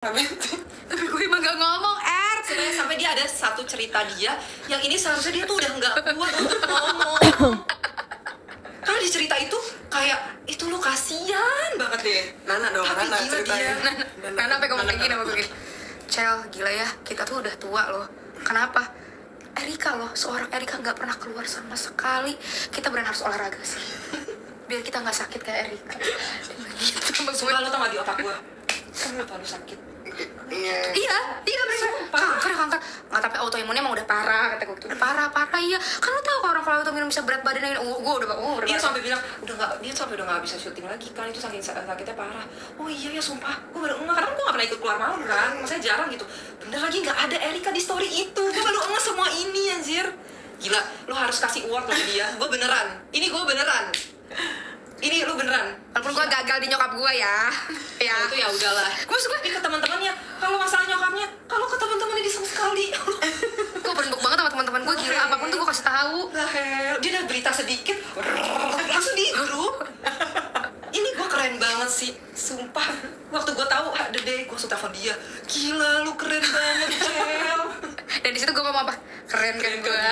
Tapi gue emang gak ngomong, sebenarnya sampai dia ada satu cerita dia yang ini seharusnya dia tuh udah nggak kuat untuk ngomong. Karena di cerita itu kayak itu lo kasihan banget deh. Nana dong, Tapi Nana gila ceritanya. Nana sampai ngomong kayak gini sama gue. Cel, gila ya, kita tuh udah tua loh. Kenapa? Erika loh, seorang Erika gak pernah keluar sama sekali. Kita beneran harus olahraga sih, biar kita gak sakit kayak Erika. Gitu, Sumpah lo tau gak di otak gue, kenapa lu sakit? Iya bener. Kanker. Nggak, tapi autoimunnya emang udah parah, kata gue gitu. Udah parah, iya. Kan lo tau kalau orang kalau autoimun bisa berat badannya. Gue udah Dia sampai bilang, dia sampai udah nggak bisa syuting lagi kan, itu saking sakitnya parah. Oh iya ya sumpah, gue baru karena gue nggak pernah ikut keluar malam kan, maksudnya jarang gitu. Bener lagi nggak ada Erika di story itu, gue baru semua ini anjir. Gila, lo harus kasih award sama dia. Gue beneran, ini Ini lu beneran. Walaupun gue gagal di nyokap gue ya. Ya itu ya udahlah. Gue suka ke teman-temannya. Kalau masalah nyokapnya, kalau ke teman-temannya dia sama sekali. Gue beruntung banget sama teman-teman gue, gila apapun tuh gue kasih tahu. Dia ada berita sedikit, langsung di grup. Ini gue keren banget sih, sumpah. Waktu gue tahu the day gue langsung telepon dia. Gila, lu keren banget, Cel. Dan di situ gue ngomong apa? Keren kan gue.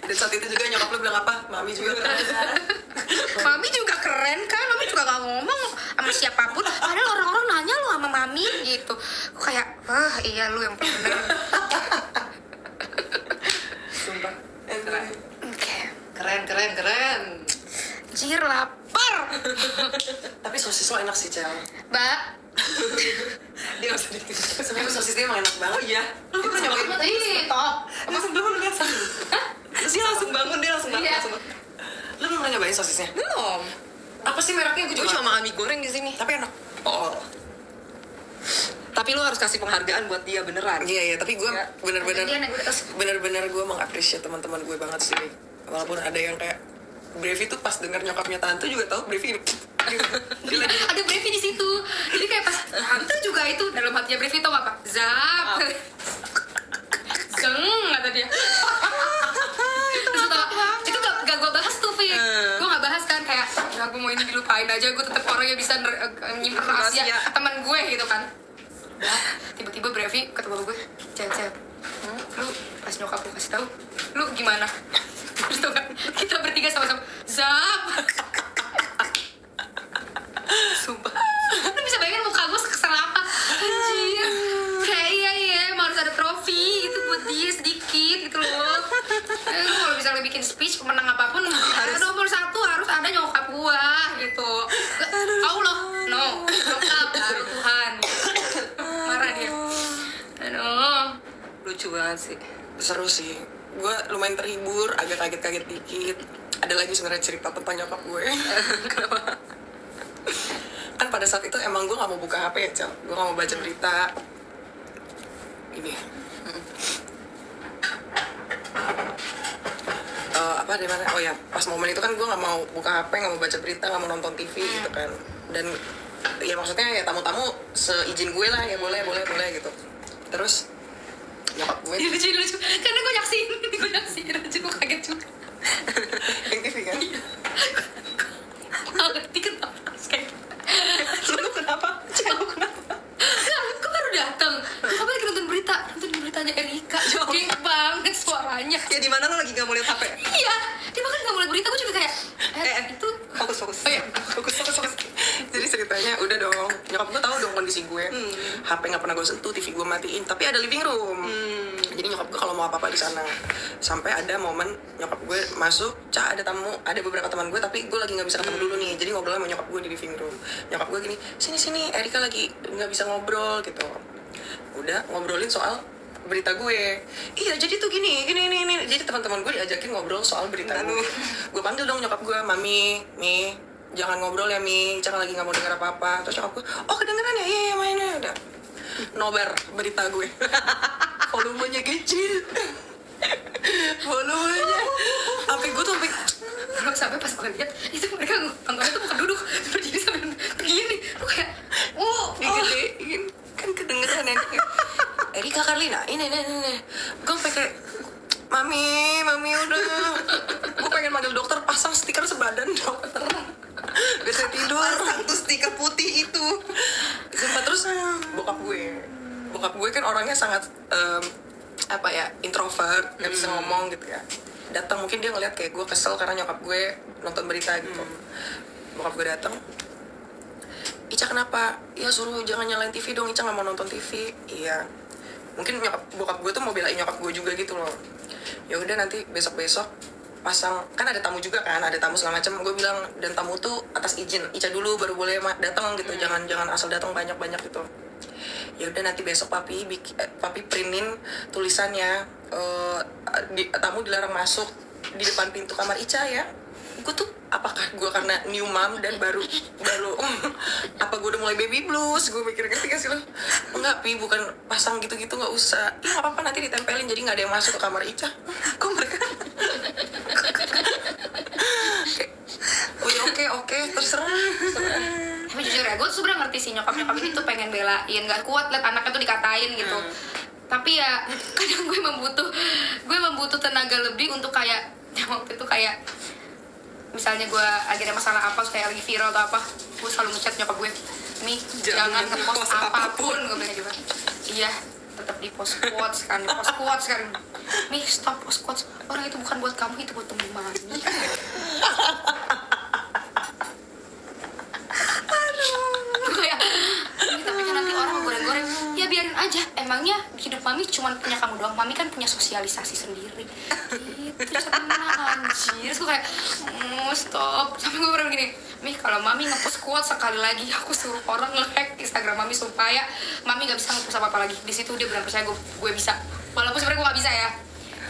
Dan saat itu juga nyokap lu bilang apa? Mami juga keren. Mami juga keren kan, Mami juga gak ngomong sama siapapun. Padahal orang-orang nanya lo sama Mami gitu. Gue kayak, wah iya lu yang bener. Sumpah, Oke. keren. Jir, lapar. Tapi sosis lo enak sih, Cel. Mbak. Dia gak usah ditinggal. Sebenarnya sosisnya emang enak banget. Oh iya, lu pernah nyobain? Ih, top. Langsung bangun biasa. Dia langsung bangun. Iya. Lu belum pernah nyobain sosisnya? Belum. Apa sih mereknya? Gue Gue juga cuma makan mie goreng di sini. tapi enak. Oh. Tapi lu harus kasih penghargaan buat dia beneran. Iya, tapi gue Ya. bener-bener gue mengapresiasi teman-teman gue banget sih. Walaupun ada yang kayak Brevi tuh pas denger nyokapnya Tante juga tahu Brevi ini. Ada Brevi di situ. Jadi kayak pas Tante juga itu dalam hatinya Brevi tau apa? Zap. Zeng kata dia. Itu gak gue bahas tuh, Vi. Gue gak bahas kan kayak ya gue mau ini dilupain aja, gue tetap orang yang bisa nyimpen rahasia teman gue gitu kan. Tiba-tiba Brevi ketemu gue, Cel, lu pas nyokap lu kasih tahu, lu gimana? Terus tau gak, kita bertiga sama-sama zap. Sumpah, lu bisa bayangin muka gue kesel apa? Anjir, kayak iya emang harus ada trofi itu buat dia sedikit gitu loh. Kalau bisa bikin speech pemenang apapun harus nomor 1 harus ada nyokap gue gitu. Allah, no, nyokap baru Tuhan. Marah dia. Aduh, Lucu banget sih. Seru sih. Gue lumayan terhibur, agak kaget-kaget dikit. Ada lagi sebenarnya cerita tentang nyokap gue. Kenapa? Kan pada saat itu emang gue gak mau buka HP ya, Cel. Gue gak mau baca berita. Ini. Apa di mana? Oh ya, pas momen itu kan gue gak mau buka HP, gak mau baca berita, gak mau nonton TV gitu kan. Dan ya maksudnya ya tamu-tamu seizin gue lah, ya boleh gitu. Terus nyokap gue lucu karena gue nyaksiin lucu, gue kaget juga. yang TV kan? Gue ngerti kenapa kayak Lu kenapa? Cel, kenapa? gue baru datang, gue lagi nonton beritanya Erika, jogging banget suaranya. Ya di mana lo lagi gak mau lihat HP? Iya, dia bahkan gak mau liat berita, gue juga kayak itu Fokus. oh iya, Fokus. Jadi ceritanya udah dong, nyokap gue tahu dong kondisi gue. HP nggak pernah gue sentuh, TV gue matiin, tapi ada living room. Jadi nyokap gue kalau mau apa-apa di sana. Sampai ada momen nyokap gue masuk, ada tamu, ada beberapa teman gue, tapi gue lagi nggak bisa ketemu dulu nih. Jadi ngobrol sama nyokap gue di living room. Nyokap gue gini, sini, Erika lagi nggak bisa ngobrol gitu. Udah ngobrolin soal berita gue. Iya, jadi tuh gini. Jadi teman-teman gue diajakin ngobrol soal berita gue. Gue panggil dong nyokap gue, Mami, Mi, jangan ngobrol ya Mi, jangan lagi nggak mau dengar apa-apa. Terus nyokap gue, oh kedengeran ya, iya mainnya udah. Nobar berita gue. Volumenya kecil. Volumenya. Sampai gue tuh sampai pas gue lihat itu mereka nontonnya tuh bukan duduk, berdiri sambil begini. Gue kayak digedein kan kedengeran ya. Erika Karlina, ini. Gue pakai Mami udah. Gue pengen manggil dokter, pasang stiker sebadan dokter. Udah saya tidur. Pasang tuh stiker putih itu. Sempat terus bokap gue kan orangnya sangat introvert, nggak bisa ngomong gitu ya. Datang mungkin dia ngeliat kayak gue kesel karena nyokap gue nonton berita gitu. Bokap gue datang, Ica kenapa? Ya suruh jangan nyalain TV dong, Ica nggak mau nonton TV. Iya, mungkin bokap gue tuh mau belain nyokap gue juga gitu loh. Ya udah nanti besok pasang, kan ada tamu juga kan, ada tamu segala macam. Gue bilang, dan tamu tuh atas izin Ica dulu baru boleh datang gitu. Jangan asal datang banyak gitu. Ya udah nanti besok papi printin tulisannya, tamu dilarang masuk di depan pintu kamar Ica ya. Gue tuh apakah gue karena new mom dan baru apa gue udah mulai baby blues, gue mikir ngerti gak sih lo? Enggak Pi, bukan pasang gitu-gitu, nggak usah. Ya nggak apa-apa, nanti ditempelin jadi nggak ada yang masuk ke kamar Ica. Kok mereka oke terserah. Tapi jujur ya, gue tuh sebenernya ngerti sih nyokap ini tuh pengen belain, nggak kuat liat anaknya tuh dikatain gitu. Tapi ya kadang gue membutuh tenaga lebih untuk kayak waktu itu kayak misalnya gue lagi ada masalah apa, kayak lagi viral atau apa, gue selalu ngechat nyokap gue, "Mi, jangan ngepost apapun," gue bilang gitu. Iya, tetap di post quotes kan, "Mi, stop post quotes, orang itu bukan buat kamu, itu buat temen Mami." Kayak, tapi kan nanti orang goreng-goreng, ya biarin aja. Emangnya hidup Mami cuma punya kamu doang? Mami kan punya sosialisasi sendiri. Itu cenah anjir. Terus gue kayak, stop. Sampai gue pernah gini, "Mi, kalau Mami ngepost quote sekali lagi, aku suruh orang nge-hack Instagram Mami supaya Mami gak bisa ngepost apa-apa lagi." Di situ dia benar percaya gue bisa. Walaupun sebenarnya gue gak bisa ya.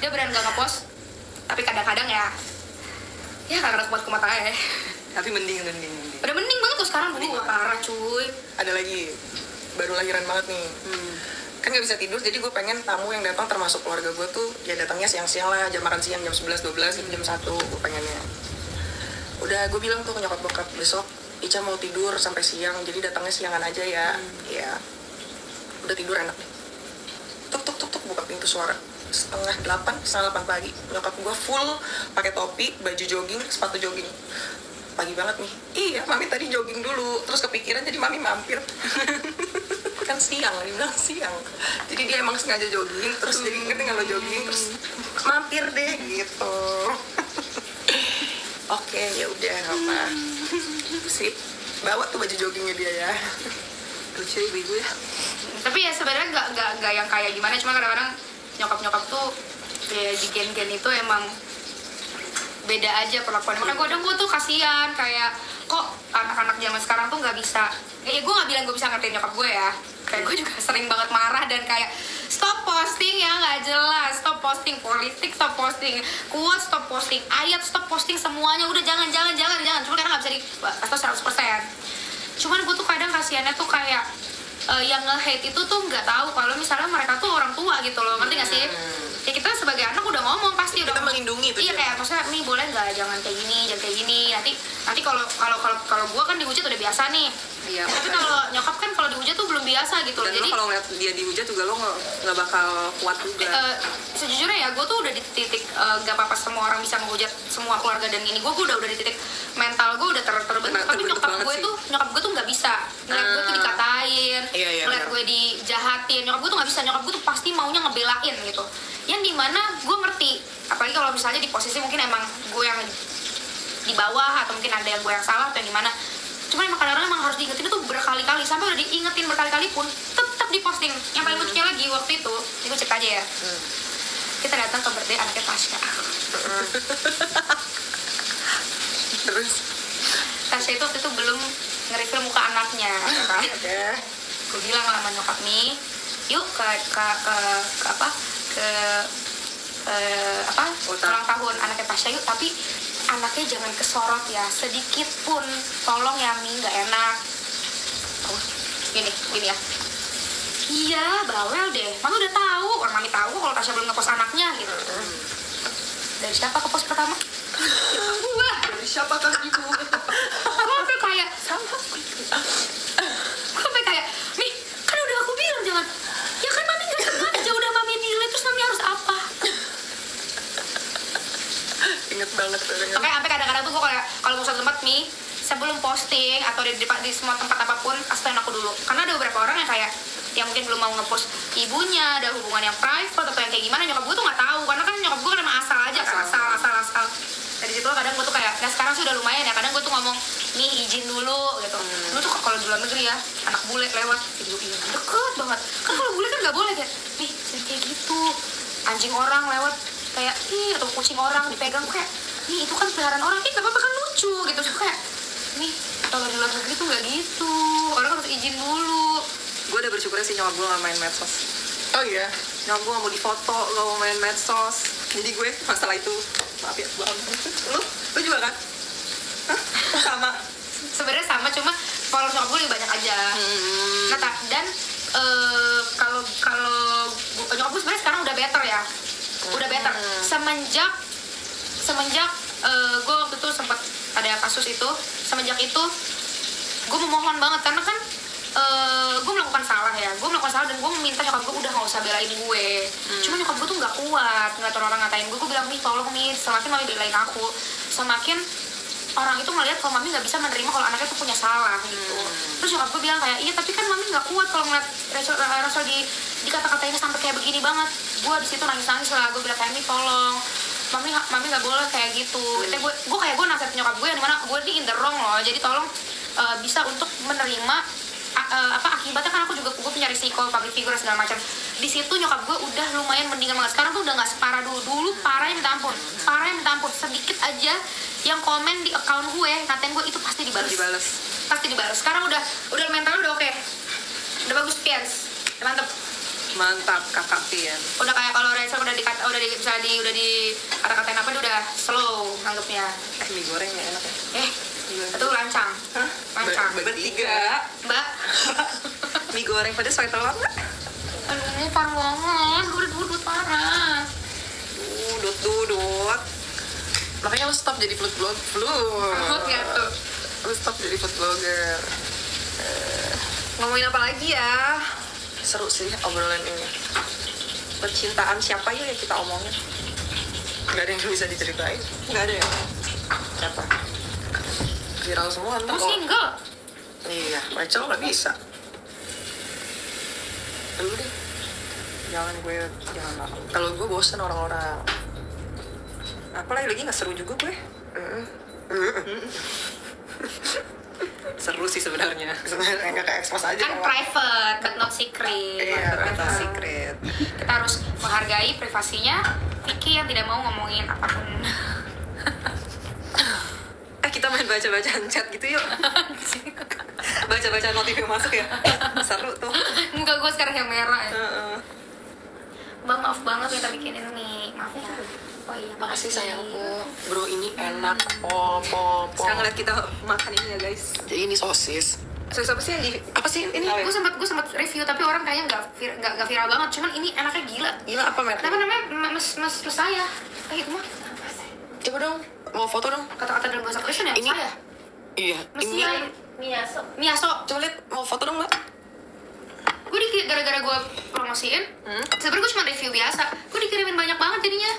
Dia benar gak ngepost. Tapi kadang-kadang ya kadang-kadang kuat aja. Tapi mending. Udah mending banget tuh sekarang, dulu parah cuy. Ada lagi, baru lahiran banget nih. Kan gak bisa tidur, jadi gue pengen tamu yang datang termasuk keluarga gue tuh ya datangnya siang-siang lah, jam makan siang jam 11-12, jam 1 gue pengennya. Udah gue bilang tuh ke nyokap bokap, besok Ica mau tidur sampai siang, jadi datangnya siangan aja ya. Ya udah tidur enak nih. Tuk buka pintu, suara setengah 8 pagi. Nyokap gue full pakai topi, baju jogging, sepatu jogging. Pagi banget nih. Iya, Mami tadi jogging dulu, terus kepikiran jadi Mami mampir. Kan siang, dibilang siang. Jadi dia emang sengaja jogging, terus jadi ngerti kalau jogging, terus mampir deh gitu. Oke, ya udah apa. Sip, bawa tuh baju joggingnya dia ya. Lucu ibu ya. Tapi ya sebenarnya nggak yang kayak gimana, cuma kadang-kadang nyokap tuh ya di gen-gen itu emang beda aja perlakuannya. Makanya gue tuh kasihan, kayak kok anak-anak zaman sekarang tuh nggak bisa. Ya gue nggak bilang gue bisa ngertiin nyokap gue ya. Kayak gue juga sering banget marah dan kayak stop posting ya nggak jelas, stop posting politik, stop posting kuat, stop posting ayat, stop posting semuanya, udah jangan. Cuma karena nggak bisa di atau 100%. Cuman gue tuh kadang kasihannya tuh kayak yang nge-hate itu tuh nggak tahu kalau misalnya mereka tuh orang tua gitu loh, ngerti nggak sih? Ya kita sebagai anak udah ngomong pasti kita udah melindungi tuh. Iya kayak maksudnya nih boleh nggak jangan kayak gini. Nanti kalau gue kan dihujat udah biasa nih. Iya. Tapi kalau nyokap kan kalau dihujat tuh belum biasa gitu loh. Dan Jadi lo kalau ngeliat dia dihujat juga lo nggak bakal kuat juga. Sejujurnya ya gue tuh udah di titik gak apa-apa semua orang bisa menghujat semua keluarga dan ini gue udah di titik mental gue udah terbentuk. Tapi nyokap gue tuh nggak bisa ngeliat gue tuh dikatain, ngeliat gue dijahatin. Nyokap gue tuh nggak bisa. Nyokap gue tuh pasti maunya ngebelain gitu. Yang dimana gue ngerti, apalagi kalau misalnya di posisi mungkin emang gue yang di bawah atau mungkin ada yang gue yang salah atau yang gimana. Cuma emang kadang-kadang emang harus diingetin itu berkali-kali, sampai udah diingetin berkali-kali pun tetap diposting. Yang paling lucunya lagi waktu itu, ini gue cerita aja ya. Kita datang ke birthday anaknya Tasya. Terus Tasya itu waktu itu belum nge-reveal muka anaknya, ya kan? Gue bilang sama nyokap nih, yuk ke ulang tahun anaknya Tasya yuk, tapi anaknya jangan kesorot ya, sedikit pun tolong ya Mi, nggak enak. Gini ya. Iya, bawel deh. Mami udah tahu, orang Mami tahu kalau Tasya belum ngepost anaknya gitu. Dari siapa ke post pertama? Wah, Dari siapa kan ibu? Gue kayak Mi, kan udah aku bilang jangan. Ya kan Mami nggak sengaja, udah Mami delete, terus Mami harus apa? inget banget. Oke, sampai kadang-kadang tuh gue kalau mau satu tempat Mi, sebelum posting atau di semua tempat apapun, kasih tau aku dulu. Karena ada beberapa orang yang kayak yang mungkin belum mau ngepost ibunya, ada hubungan yang private atau yang kayak gimana, nyokap gue tuh nggak tahu. Karena kan nyokap gue kan emang asal aja kan, asal. Dari situ kadang gue tuh kayak, nah sekarang sih udah lumayan ya, kadang gue tuh ngomong, nih izin dulu gitu. Lu tuh kalau di luar negeri ya, anak bule lewat, gitu, deket banget. Kan kalau bule kan nggak boleh kayak, nih kayak gitu. Anjing orang lewat kayak, ih atau kucing orang dipegang kayak, nih itu kan peliharaan orang, nggak apa-apa kan lucu gitu. So, kayak, nih kalau di luar negeri tuh nggak gitu, orang harus izin dulu. Gue udah bersyukur sih nyokap gue gak main medsos. Oh iya. Nyokap gue gak mau difoto, gak mau main medsos. Jadi gue masalah itu, maaf ya, lu juga kan? Hah? Sama? Sebenarnya sama, cuma followers nyokap gue lebih banyak aja. Nah, dan kalau nyokap gue sebenarnya sekarang udah better ya, udah better. Semenjak gue waktu itu sempat ada kasus itu, semenjak itu gue memohon banget karena kan gue melakukan salah dan gue meminta nyokap gue udah gak usah belain gue. Cuma nyokap gue tuh gak kuat ngeliat orang ngatain gue bilang, nih tolong nih, semakin mami belain aku, semakin orang itu ngeliat kalau mami gak bisa menerima kalau anaknya tuh punya salah gitu. Terus nyokap gue bilang kayak, iya tapi kan mami gak kuat kalau ngeliat Rachel dikata-katainnya sampai kayak begini banget. Gue disitu nangis-nangis lah, gue bilang kayak, nih tolong mami gak boleh kayak gitu. Gue kayak gue nasihat nyokap gue yang dimana gue ini in the wrong loh, jadi tolong bisa untuk menerima akibatnya. Kan aku juga gue punya risiko public figure segala macam. Di situ nyokap gue udah lumayan mendingan banget. Sekarang tuh udah nggak separah dulu parahnya minta ampun. Sedikit aja yang komen di account gue ngatain gue itu pasti dibalas. Sekarang udah mental udah oke. Udah bagus, Pians. Mantap kakak Pian. Udah kayak kalau Rachel udah dikata-katain apa, dia udah slow nanggepnya. Mie goreng ya enak ya. Itu lancang. Hah? Lancang. Bertiga. Mbak. Mie goreng pada soy telur nggak? Aduh, ini parah banget. Gue udah dudut parah. Dudut. Makanya lo stop jadi food blogger. Ya tuh. Lo stop jadi food blogger. Ngomongin apa lagi ya? Seru sih obrolan ini. Percintaan siapa ya yang kita omongin? Gak ada yang bisa diceritain. Nggak ada ya? Siapa? Viral semua ntar Gue kok. single. Iya, Rachel gak bisa. Lu deh. Jangan lah. Kalau gue bosen orang-orang. Apalagi lagi nggak seru juga gue. Seru sih sebenarnya. Sebenarnya nggak kayak expose aja. Kan private, but not secret. Iya, Kata secret. Kita harus menghargai privasinya Vicky yang tidak mau ngomongin apapun. Kita main baca-bacaan chat gitu yuk. Baca-baca notif yang masuk ya. Seru tuh. Muka gue sekarang yang merah ya. Bang, maaf banget kita bikinin mie. Maaf ya. Oh iya, Makasih sayangku. Bro, ini enak. Pol. Sekarang ngeliat kita makan ini ya guys. Jadi ini sosis. Sosis apa sih yang di... Apa sih ini? Gue sempat review tapi orang kayaknya nggak viral banget. Cuman ini enaknya gila. Gila apa merek? Apa namanya? Mas saya. Kayak itu mah. Coba dong, mau foto dong. Kata-kata dalam bahasa Korea ya? Ini- Saya. Iya, ini. Miyaso. Coba lihat, mau foto dong mbak. Gue gara-gara gue promosiin. Sebenernya gue cuma review biasa. Gue dikirimin banyak banget jadinya.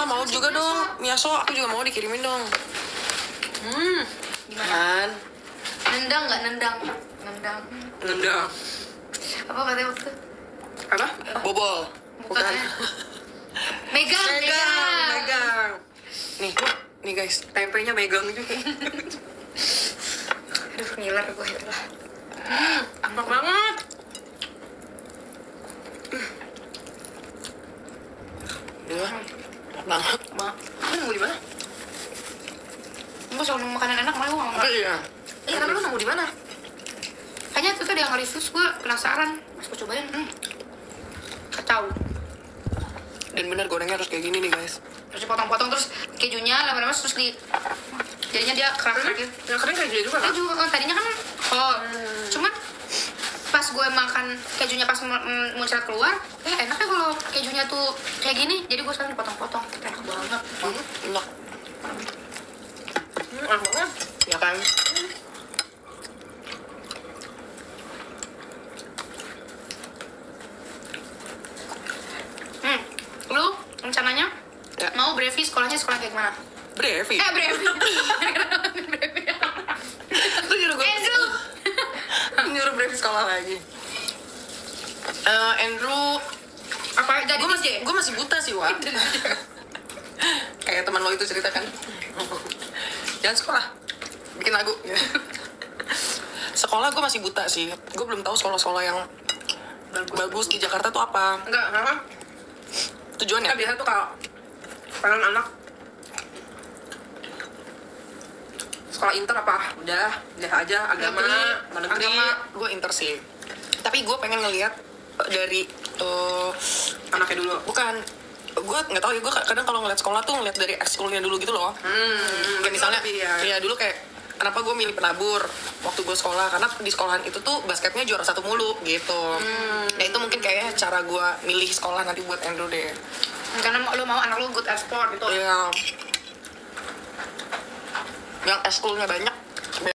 Mau juga dong, Miyaso. Aku juga mau dikirimin dong. Gimana? Kan? Nendang nggak nendang? Nendang. Apa katanya waktu itu? Apa? Bobol. Bukan. Megang. Megang. Nih guys. Tempenya megang juga. Aduh, ngiler gue itu lah. Enak banget. Iya. Banget. Lu nemu di mana? Gue selalu nemu makanan enak, malah gue nggak. Iya. Iya, tapi lu nemu di mana? Kayaknya itu tuh dia nge-review, gue penasaran. Mas gue cobain. Kacau. Dan bener gorengnya harus kayak gini nih guys. Terus dipotong-potong, terus kejunya lama-lama terus jadinya dia kerak gitu. Yang kering kayak gini juga kan? Keju tadinya kan cuman pas gue makan kejunya pas muncrat keluar, enaknya kalau kejunya tuh kayak gini, jadi gue sekarang dipotong-potong. Enak banget. Enak. Enak banget. Ya kan? Lu rencananya Ya. mau Brevi sekolahnya sekolah kayak gimana? Brevi. Brevi. Lu briefing sekolah lagi. Andrew, Apa jadi gue masih buta sih, Wak. Kayak teman lo itu cerita kan. Jangan sekolah, bikin lagu. Sekolah gue masih buta sih. Gue belum tahu sekolah-sekolah yang bagus di Jakarta tuh apa. Enggak, apa? Tujuannya? Kan biasa tuh kalau pengen anak sekolah inter apa? Udah, biasa aja, agama, negeri. Gue inter sih. Tapi gue pengen ngelihat dari Anaknya dulu. bukan, gue nggak tahu ya, gue kadang kalau ngeliat sekolah tuh ngeliat dari ekskulnya dulu gitu loh. Kayak misalnya ya dulu kayak kenapa gue milih penabur waktu gue sekolah, karena di sekolahan itu tuh basketnya juara 1 mulu gitu. Nah itu mungkin kayaknya cara gue milih sekolah nanti buat Andrew deh. karena lu mau anak lu good at sport gitu. Iya, yang ekskulnya banyak